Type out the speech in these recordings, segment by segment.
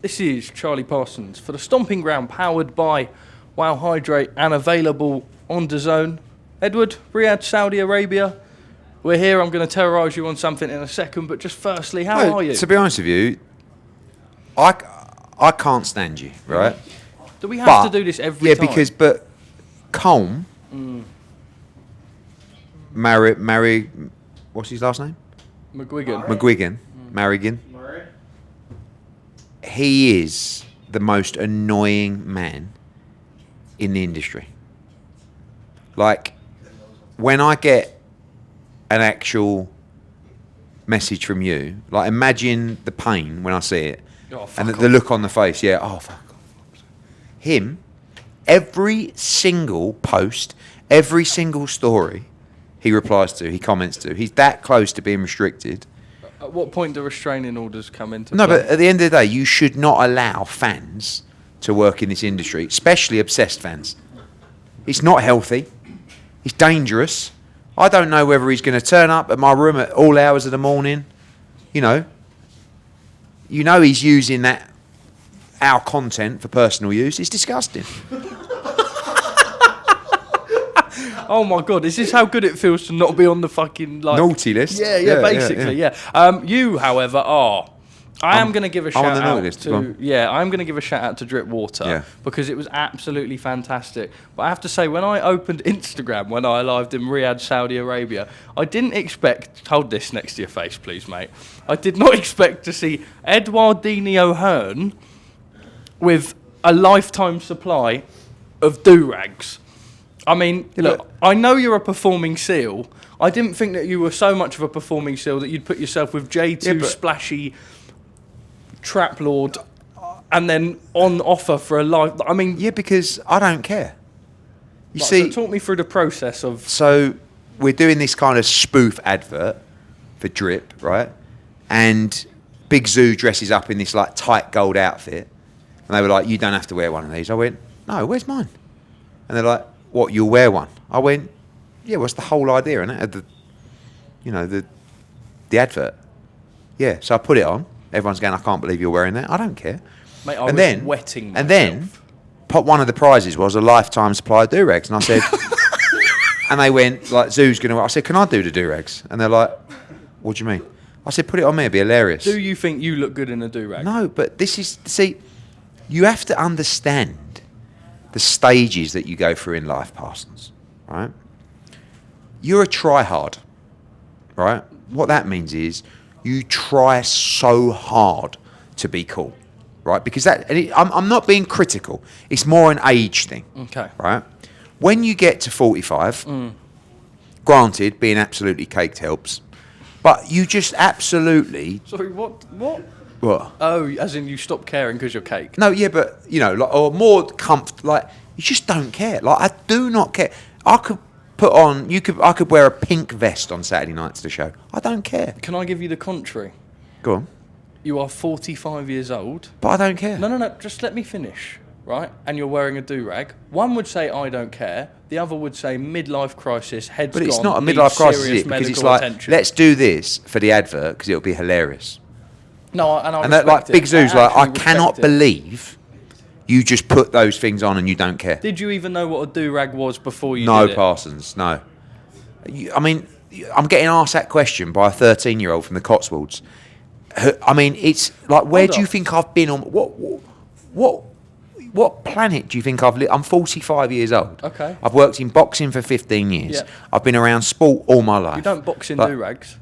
This is Charlie Parsons for the Stomping Ground, powered by Wow Hydrate and available on DAZN. Edward, Riyadh, Saudi Arabia. We're here. I'm going to terrorise you on something in a second, but just firstly, how are you? To be honest with you, I can't stand you, right? Do we have to do this every time? Yeah, but Colm, Mary, what's his last name? McGuigan. Marrigan. He is the most annoying man in the industry. Like, when I get an actual message from you, like, imagine the pain when I see it. And the look on the face, yeah, oh, fuck off. Him, every single post, every single story he replies to, he comments to, he's that close to being restricted. At what point do restraining orders come into play? No, but at the end of the day, you should not allow fans to work in this industry, especially obsessed fans. It's not healthy. It's dangerous. I don't know whether he's going to turn up at my room at all hours of the morning. You know he's using our content for personal use. It's disgusting. Oh my God, is this how good it feels to not be on the fucking naughty list? Yeah, basically, yeah. You, however, are. I'm going to give a shout out I'm going to give a shout out to Drip Water because it was absolutely fantastic. But I have to say, when I opened Instagram when I lived in Riyadh, Saudi Arabia, I didn't expect. Hold this next to your face, please, mate. I did not expect to see Eduardinho Hearn with a lifetime supply of do-rags. I mean, look, I know you're a performing seal. I didn't think that you were so much of a performing seal that you'd put yourself with J2 splashy Trap Lord and then on offer for a life. I mean, yeah, because I don't care. You right, see, so talk me through the process of. So we're doing this kind of spoof advert for Drip, right? And Big Zoo dresses up in this like tight gold outfit, and they were like, "You don't have to wear one of these." I went, "No, where's mine?" And they're like, "What? You'll wear one?" I went, "Yeah, what's the whole idea?" And it had the advert. Yeah, so I put it on. Everyone's going, "I can't believe you're wearing that." I don't care. Mate, I was wetting myself. And then, one of the prizes was a lifetime supply of do-rags. And I said, and they went, like, Zoo's going to, I said, "Can I do the do-rags?" And they're like, "What do you mean?" I said, "Put it on me, it'd be hilarious." Do you think you look good in a do-rag? No, but you have to understand the stages that you go through in life, Parsons, right? You're a try-hard, right? What that means is you try so hard to be cool, right? Because I'm not being critical. It's more an age thing, right? When you get to 45, granted, being absolutely caked helps, but you just absolutely... Sorry, what? What? Oh, as in you stop caring because you're cake? No, yeah, but, or more like, you just don't care. Like, I do not care. I could I could wear a pink vest on Saturday night to the show. I don't care. Can I give you the contrary? Go on. You are 45 years old. But I don't care. No, just let me finish, right? And you're wearing a do-rag. One would say, "I don't care." The other would say, "Midlife crisis, head's gone." But it's not a midlife crisis, is it? Because it's like, attention. Let's do this for the advert because it'll be hilarious. No, and I and that, like, Big Zoo's like, "I cannot believe you just put those things on and you don't care." Did you even know what a do-rag was before you did it? No, Parsons, no. I mean, I'm getting asked that question by a 13-year-old from the Cotswolds. I mean, it's like, where do you think I've been on? What planet do you think I've lived? I'm 45 years old. Okay. I've worked in boxing for 15 years. Yeah. I've been around sport all my life. You don't box in do-rags?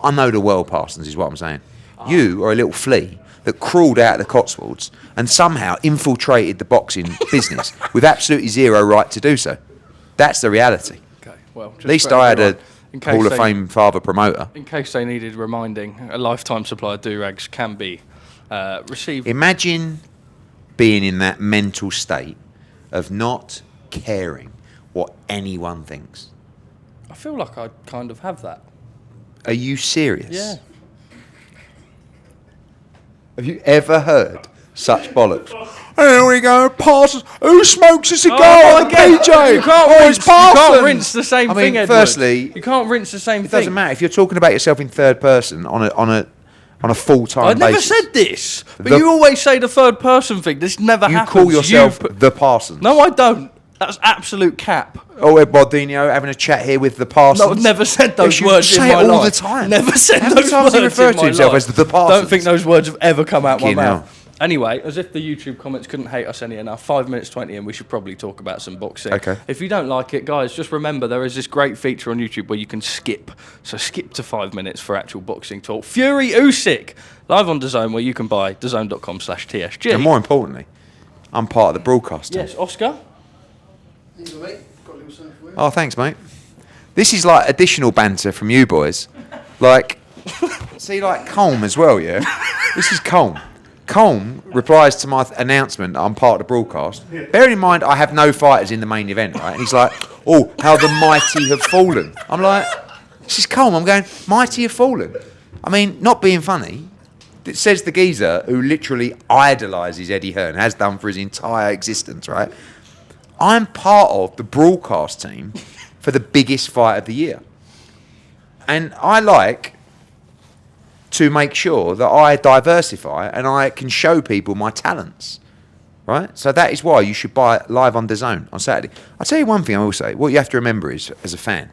I know the world, Parsons, is what I'm saying. You are a little flea that crawled out of the Cotswolds and somehow infiltrated the boxing business with absolutely zero right to do so. That's the reality. Okay, well, at least I had a Hall of Fame father promoter. In case they needed reminding, a lifetime supply of do-rags can be received. Imagine being in that mental state of not caring what anyone thinks. I feel like I kind of have that. Are you serious? Yeah. Have you ever heard such bollocks? Here we go, Parsons. Who smokes a cigar on the PJ? You can't rinse the same thing, Edward. Firstly, you can't rinse the same thing. It doesn't matter if you're talking about yourself in third person on on a full-time I never basis. said this, but you always say the third person thing. This never happens. You call yourself the Parsons. No, I don't. That's absolute cap. Oh, Bardino having a chat here with the Parsons. No, I've never said those words in my life. You say it all the time. Never said How those many times words he referred to himself as the Parsons? Don't think those words have ever come out my mouth. Hell. Anyway, as if the YouTube comments couldn't hate us any enough, 5 minutes 20 and we should probably talk about some boxing. Okay. If you don't like it, guys, just remember there is this great feature on YouTube where you can skip. So skip to 5 minutes for actual boxing talk. Fury Usyk, live on DAZN, where you can buy DAZN.com/TSG. And more importantly, I'm part of the broadcast team. Yes, Oscar? Oh, thanks, mate. This is like additional banter from you boys. Like, see, like Colm as well, yeah? This is Colm. Colm replies to my announcement that I'm part of the broadcast. Bearing in mind, I have no fighters in the main event, right? And he's like, oh, how the mighty have fallen. I'm like, this is Colm. I'm going, mighty have fallen. I mean, not being funny, it says the geezer who literally idolises Eddie Hearn, has done for his entire existence, right? I'm part of the broadcast team for the biggest fight of the year. And I like to make sure that I diversify and I can show people my talents, right? So that is why you should buy it live on DAZN on Saturday. I'll tell you one thing I will say. What you have to remember is, as a fan,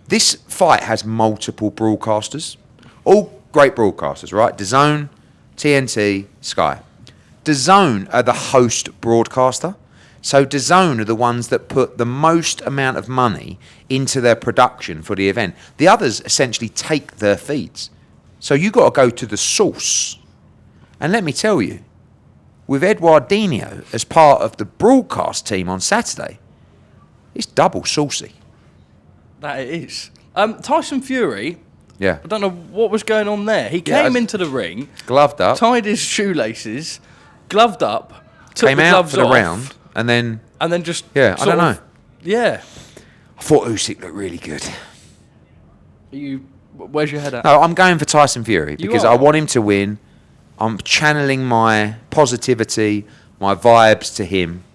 this fight has multiple broadcasters, all great broadcasters, right? DAZN, TNT, Sky. DAZN are the host broadcaster. So DAZN are the ones that put the most amount of money into their production for the event. The others essentially take their feeds. So you got to go to the source. And let me tell you, with Eduardinho as part of the broadcast team on Saturday, it's double saucy. That it is. Tyson Fury, yeah. I don't know what was going on there. He came into the ring, gloved up, tied his shoelaces, gloved up, took came the out gloves for the off, round. And then just I don't know. Yeah, I thought Usyk looked really good. Where's your head at? No, I'm going for Tyson Fury because I want him to win. I'm channeling my positivity, my vibes to him.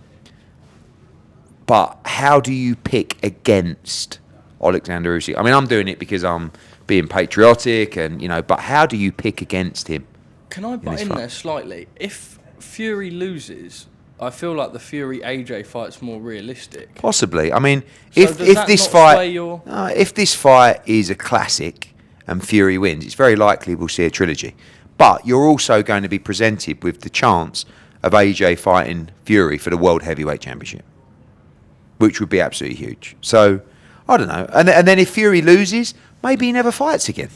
But how do you pick against Oleksandr Usyk? I mean, I'm doing it because I'm being patriotic, and But how do you pick against him? Can I butt in there slightly? If Fury loses, I feel like the Fury AJ fight's more realistic. Possibly. I mean, so if this fight is a classic and Fury wins, it's very likely we'll see a trilogy. But you're also going to be presented with the chance of AJ fighting Fury for the World Heavyweight Championship, which would be absolutely huge. So I don't know. And then if Fury loses, maybe he never fights again.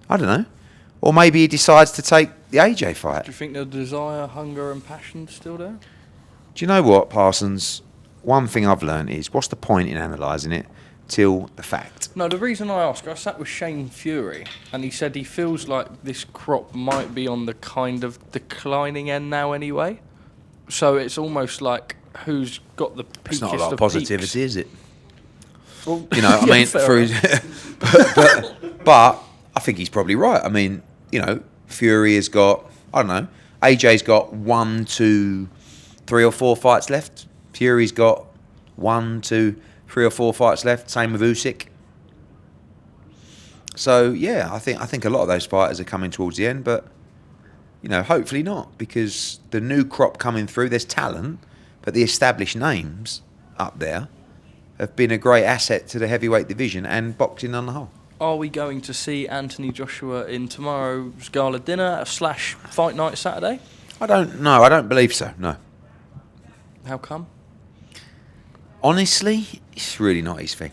I don't know. Or maybe he decides to take the AJ fight. Do you think the desire, hunger and passion still there? Do you know what, Parsons? One thing I've learned is, what's the point in analysing it till the fact? No, the reason I ask, I sat with Shane Fury, and he said he feels like this crop might be on the kind of declining end now anyway. So it's almost like who's got the peakiest of peaks. It's not a lot of positivity, is it? Well, I mean, but I think he's probably right. I mean, Fury has got, I don't know, AJ's got 1, 2, 3 or 4 fights left. Fury's got 1, 2, 3 or 4 fights left. Same with Usyk. So yeah, I think a lot of those fighters are coming towards the end, but hopefully not, because the new crop coming through, there's talent, but the established names up there have been a great asset to the heavyweight division and boxing on the whole. Are we going to see Anthony Joshua in tomorrow's gala dinner / fight night Saturday? I don't know. I don't believe so. No. How come? Honestly, it's really not his thing.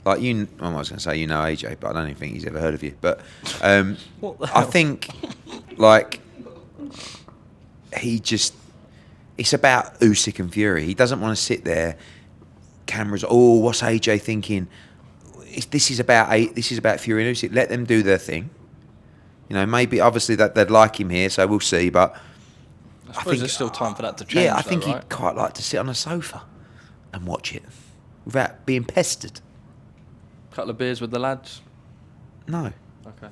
Like I was going to say AJ, but I don't even think he's ever heard of you. But what the hell? I think it's about Usyk and Fury. He doesn't want to sit there. Cameras. Oh, what's AJ thinking? This is about Fury and Usyk. Let them do their thing. Maybe obviously that they'd like him here, so we'll see. But I suppose there's still time for that to change. Yeah, I think he'd quite like to sit on a sofa and watch it without being pestered. Couple of beers with the lads? No. Okay.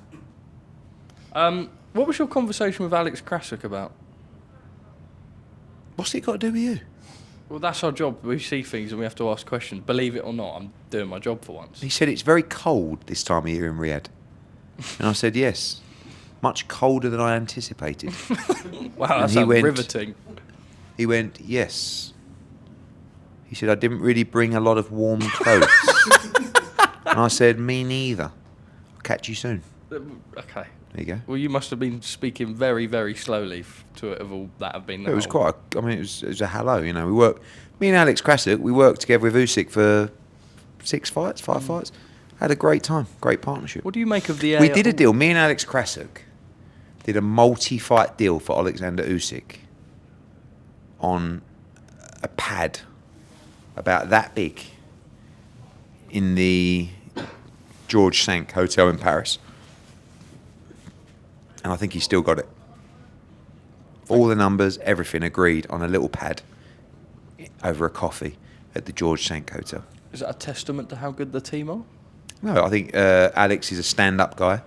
What was your conversation with Alex Krasuk about? What's it got to do with you? Well, that's our job. We see things and we have to ask questions. Believe it or not, I'm doing my job for once. He said it's very cold this time of year in Riyadh. And I said, yes. Much colder than I anticipated. Wow, that's riveting. He went, yes. He said, I didn't really bring a lot of warm clothes. And I said, me neither. I'll catch you soon. Okay. There you go. Well, you must have been speaking very, very slowly to have all that have been. It was quite. It was a hello. You know, me and Alex Krasuk, we worked together with Usyk for 5 fights. Had a great time, great partnership. What do you make of the? We did a deal. Me and Alex Krasuk did a multi-fight deal for Oleksandr Usyk on a pad about that big in the George V Hotel in Paris. And I think he still got it. All the numbers, everything agreed on a little pad over a coffee at the George V Hotel. Is that a testament to how good the team are? No, I think Alex is a stand-up guy,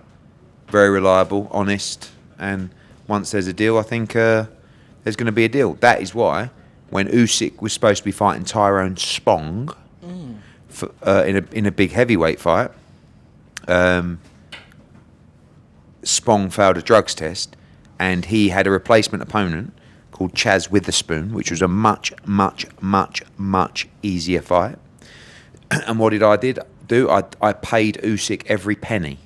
very reliable, honest, and once there's a deal, I think there's going to be a deal. That is why when Usyk was supposed to be fighting Tyrone Spong in a big heavyweight fight, Spong failed a drugs test, and he had a replacement opponent called Chaz Witherspoon, which was a much, much, much, much easier fight. And what did I do? I paid Usyk every penny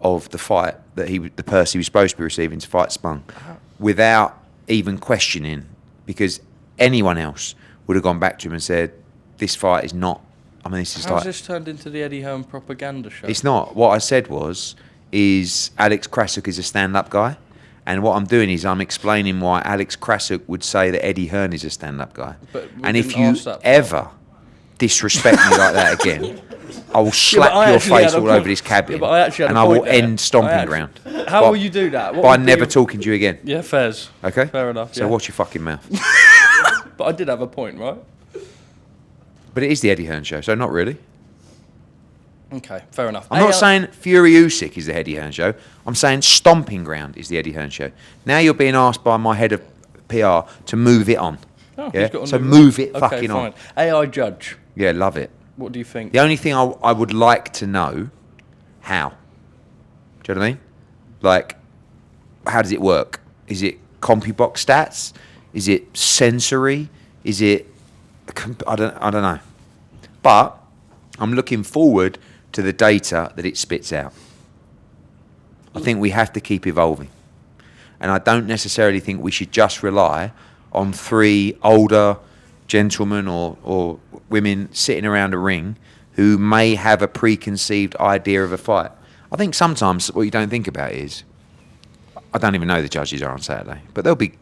of the fight that the purse he was supposed to be receiving to fight Spong, without even questioning, because anyone else would have gone back to him and said, "This fight is not." I mean, this is How's this turned into the Eddie Hearn propaganda show? It's not. What I said is Alex Krasuk is a stand-up guy, and what I'm doing is I'm explaining why Alex Krasuk would say that Eddie Hearn is a stand-up guy. And if you ever disrespect me like that again, I will slap your face all over this cabin, and I will end Stomping Ground. How will you do that? By never talking to you again. Yeah, fairs. Okay? Fair enough. So watch your fucking mouth. But I did have a point, right? But it is the Eddie Hearn show, so not really. Okay, fair enough. I'm not saying Fury Usyk is the Eddie Hearn show. I'm saying Stomping Ground is the Eddie Hearn show. Now you're being asked by my head of PR to move it on. Oh, yeah? So move it fucking fine. on. AI judge. Yeah, love it. What do you think? The only thing I would like to know, how? Do you know what I mean? Like, how does it work? Is it CompuBox stats? Is it sensory? Is it... I don't know. But I'm looking forward to the data that it spits out. I think we have to keep evolving. And I don't necessarily think we should just rely on 3 older gentlemen or women sitting around a ring who may have a preconceived idea of a fight. I think sometimes what you don't think about is, I don't even know who the judges are on Saturday, but they'll be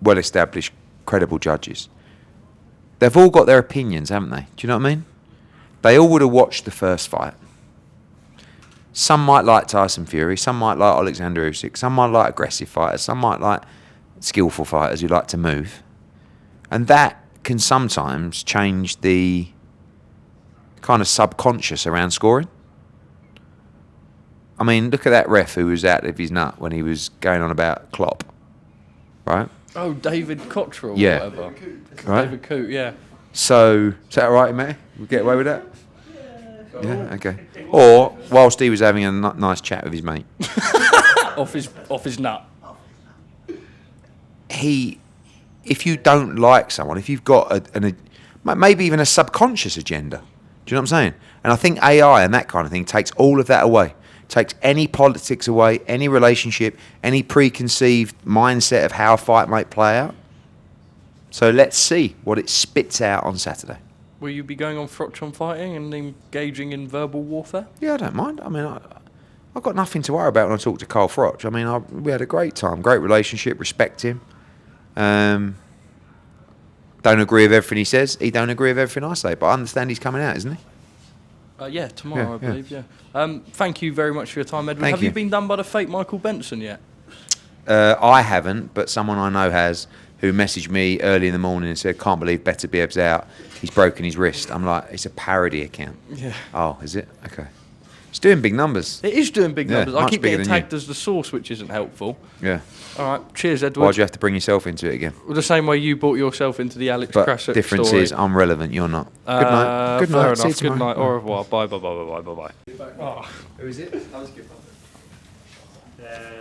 well-established, credible judges. They've all got their opinions, haven't they? Do you know what I mean? They all would have watched the first fight. Some might like Tyson Fury, some might like Oleksandr Usyk, some might like aggressive fighters, some might like skillful fighters who like to move. And that can sometimes change the kind of subconscious around scoring. I mean, look at that ref who was out of his nut when he was going on about Klopp, right? Oh, David Cottrell, yeah. Or whatever. Right? David Coote, yeah. So, is that all right, mate? We get away with that? Yeah, okay. Or, whilst he was having a nice chat with his mate. off his nut. If you don't like someone, if you've got maybe even a subconscious agenda, do you know what I'm saying? And I think AI and that kind of thing takes all of that away. Takes any politics away, any relationship, any preconceived mindset of how a fight might play out. So let's see what it spits out on Saturday. Will you be going on Froch on fighting and engaging in verbal warfare? Yeah, I don't mind. I mean, I've got nothing to worry about when I talk to Carl Froch. I mean, we had a great time, great relationship, respect him. Don't agree with everything he says. He don't agree with everything I say, but I understand he's coming out, isn't he? Yeah, tomorrow, I believe, yeah. Thank you very much for your time, Edward. Have you been done by the fake Michael Benson yet? I haven't, but someone I know has, who messaged me early in the morning and said, can't believe Better Bieb's out. He's broken his wrist. I'm like, it's a parody account. Yeah. Oh, is it? Okay. It's doing big numbers. It is doing big numbers. I keep getting tagged you. as the source, which isn't helpful. Yeah. All right. Cheers, Edward. Why'd you have to bring yourself into it again? Well, the same way you brought yourself into the Alex Krasuk story. Difference is I'm relevant, you're not. Good night. Good night. Fair enough. Good night. Au revoir. Bye. back. Who is it? That was good.